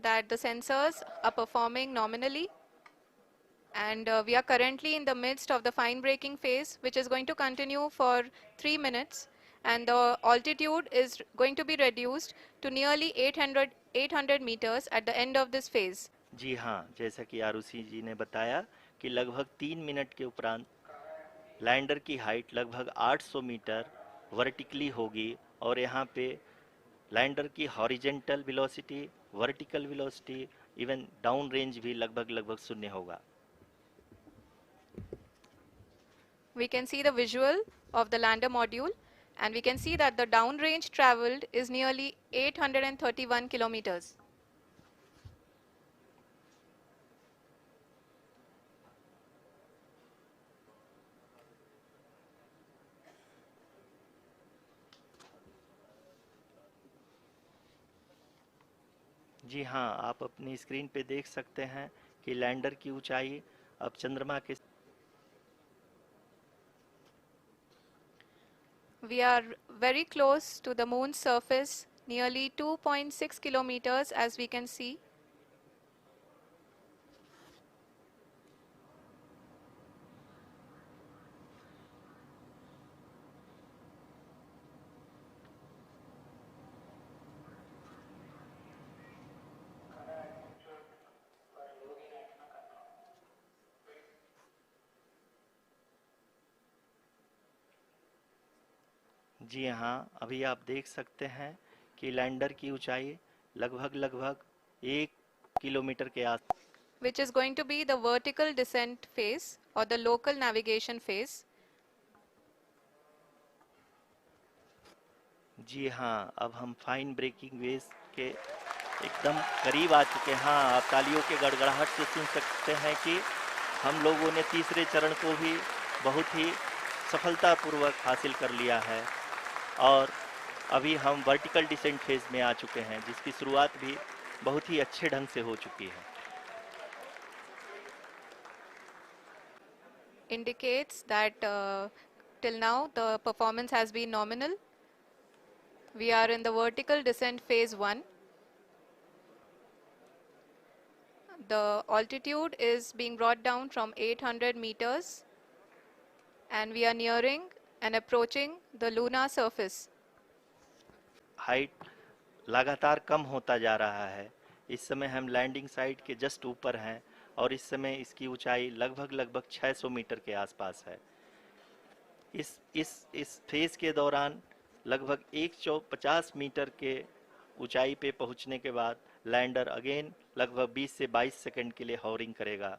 that the sensors are performing nominally, and we are currently in the midst of the fine braking phase, which is going to continue for 3 minutes, and the altitude is going to be reduced to nearly 800 meters at the end of this phase. जी हाँ, जैसा कि आरुषि जी ने बताया कि लगभग 3 minute के उपरांत lander की हाइट लगभग 800 मीटर वर्टिकली होगी और यहाँ पे लैंडर की horizontal velocity, vertical velocity, even down range भी लगभग लगभग शून्य होगा। We can see the visual of the lander module, and we can see that the downrange traveled is nearly 831 kilometers. जी हाँ, आप अपनी स्क्रीन पे देख सकते हैं कि लैंडर की ऊंचाई अब चंद्रमा के We are very close to the moon's surface, nearly 2.6 kilometers, as we can see. जी हाँ, अभी आप देख सकते हैं कि लैंडर की ऊंचाई लगभग लगभग 1 किलोमीटर के आस Which is going to be the vertical descent phase or the local navigation phase. जी हाँ, अब हम फाइन ब्रेकिंग वेव के एकदम करीब आ चुके हैं। हाँ, आप तालियों के गड़गड़ाहट से सुन सकते हैं कि हम लोगों ने तीसरे चरण को भी बहुत ही सफलतापूर्वक हासिल कर लिया है और अभी हम वर्टिकल डिसेंट फेज में आ चुके हैं, जिसकी शुरुआत भी बहुत ही अच्छे ढंग से हो चुकी है। Indicates that till now the performance has been nominal. We are in the vertical descent phase 1. The altitude is being brought down from 800 meters, and we are nearing and approaching the lunar surface. Height लगातार कम होता जा रहा है। इस समय हम landing site के just ऊपर हैं और इस समय इसकी ऊंचाई लगभग लगभग 600 मीटर के आसपास है। इस फेज के दौरान लगभग 150 मीटर के ऊंचाई पे पहुंचने के बाद लैंडर अगेन लगभग 20 से 22 सेकंड के लिए हॉवरिंग करेगा।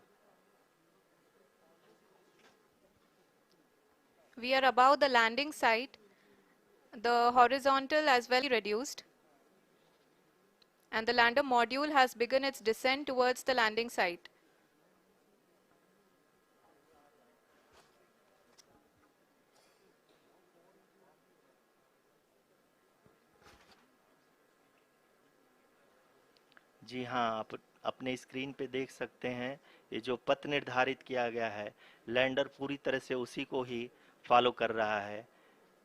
We are above the landing site. The horizontal as well reduced, and the lander module has begun its descent towards the landing site. जी हाँ, आप अपने स्क्रीन पे देख सकते हैं ये जो पथ निर्धारित किया गया है, लैंडर पूरी तरह से उसी को ही फॉलो कर रहा है।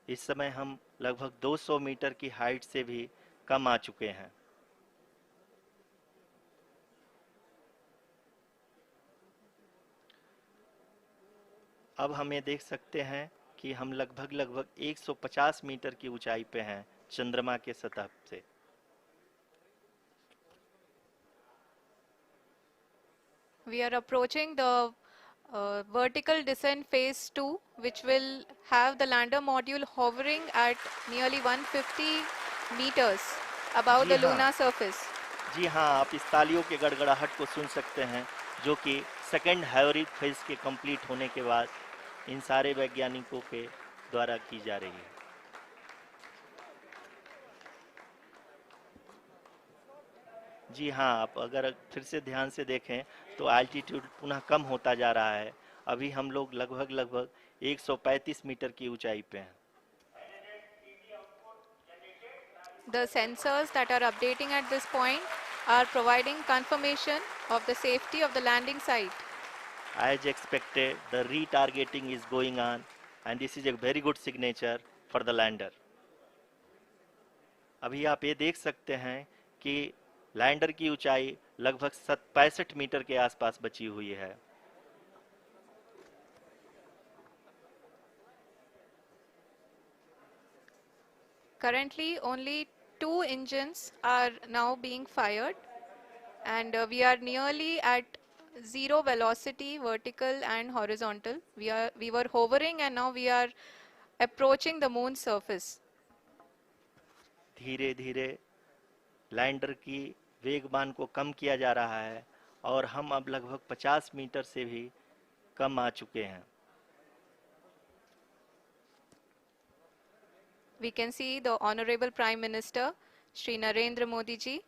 इस समय हम लगभग 200 मीटर की हाइट से भी कम आ चुके हैं। अब हम ये देख सकते हैं कि हम लगभग लगभग 150 मीटर की ऊंचाई पे हैं चंद्रमा के सतह से। We are approaching the vertical descent phase 2, which will have the lander module hovering at nearly 150 meters above ji the हाँ, lunar surface. जी हाँ, आप इस तालियों के गड़गड़ाहट को सुन सकते हैं, जो कि सेकंड हैवरिक फेज के कंप्लीट होने के बाद इन सारे वैज्ञानिकों के द्वारा की जा रही है। जी हाँ, आप अगर फिर से ध्यान से देखें तो एल्टीट्यूड पुनः कम होता जा रहा है। अभी हम लोग लगभग लगभग 135 मीटर की ऊंचाई पे हैं। The sensors that are updating at this point are providing confirmation of the safety of the landing site. As expected, the retargeting is going on, and this is a very good signature for the lander. अभी आप ये देख सकते हैं कि lander की ऊंचाई लगभग 65 मीटर के आसपास बची हुई है। Currently, only 2 engines are now being fired, and we are nearly at zero velocity, vertical and horizontal. We were hovering, and now we are approaching the moon's surface. धीरे धीरे लैंडर की वेगमान को कम किया जा रहा है और हम अब लगभग 50 मीटर से भी कम आ चुके हैं। We can see the Honorable Prime Minister, Shri Narendra Modi ji,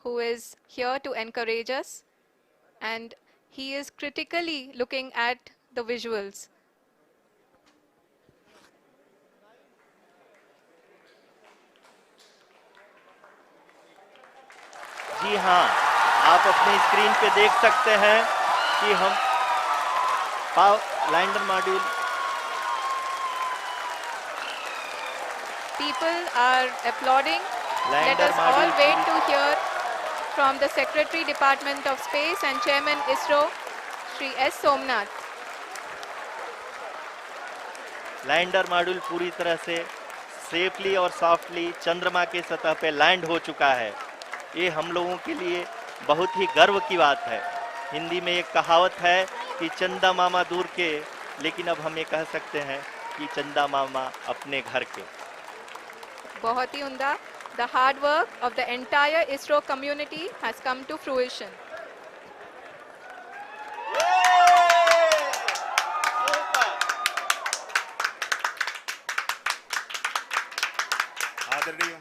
who is here to encourage us, and he is critically looking at the visuals. जी हाँ, आप अपनी स्क्रीन पे देख सकते हैं कि हम lander module People are applauding. Let lander us all module wait to hear from the Secretary Department of Space and Chairman ISRO, Shri S. Somnath. Lander module पूरी तरह से सेफली और सॉफ्टली चंद्रमा के सतह पे लैंड हो चुका है। ये हम लोगों के लिए बहुत ही गर्व की बात है। हिंदी में एक कहावत है कि चंदा मामा दूर के, लेकिन अब हम ये कह सकते हैं कि चंदा मामा अपने घर के। बहुत ही उम्दा. The hard work of the entire ISRO community has come to fruition. आदरणीय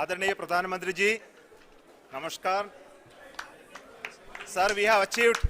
आदरणीय प्रधानमंत्री जी, नमस्कार. Sir, we have achieved